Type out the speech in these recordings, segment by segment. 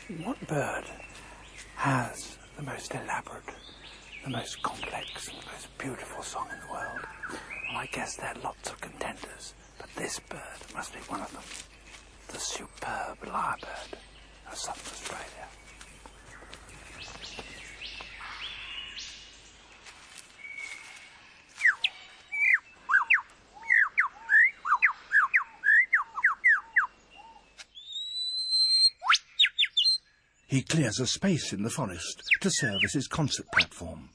What bird has the most elaborate, the most complex, and the most beautiful song in the world? Well, I guess there are lots of contenders, but this bird must be one of them. The superb lyre bird of southern Australia. He clears a space in the forest to serve as his concert platform.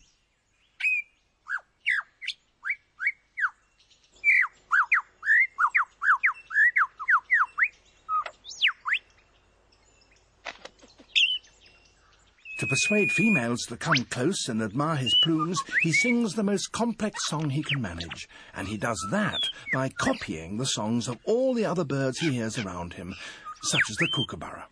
To persuade females to come close and admire his plumes, he sings the most complex song he can manage, and he does that by copying the songs of all the other birds he hears around him, such as the kookaburra.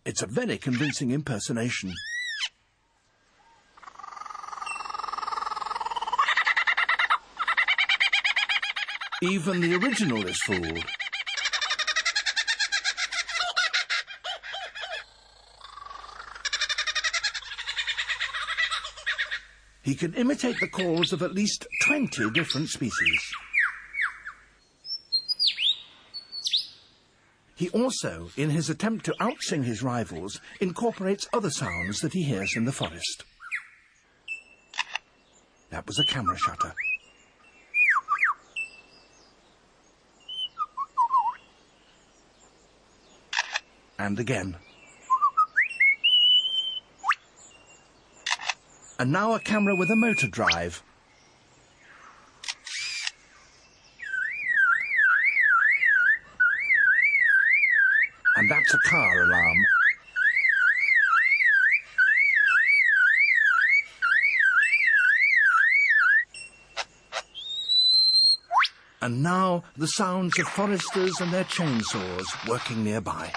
It's a very convincing impersonation. Even the original is fooled. He can imitate the calls of at least 20 different species. He also, in his attempt to outsing his rivals, incorporates other sounds that he hears in the forest. That was a camera shutter. And again. And now a camera with a motor drive. And that's a car alarm. And now the sounds of foresters and their chainsaws working nearby.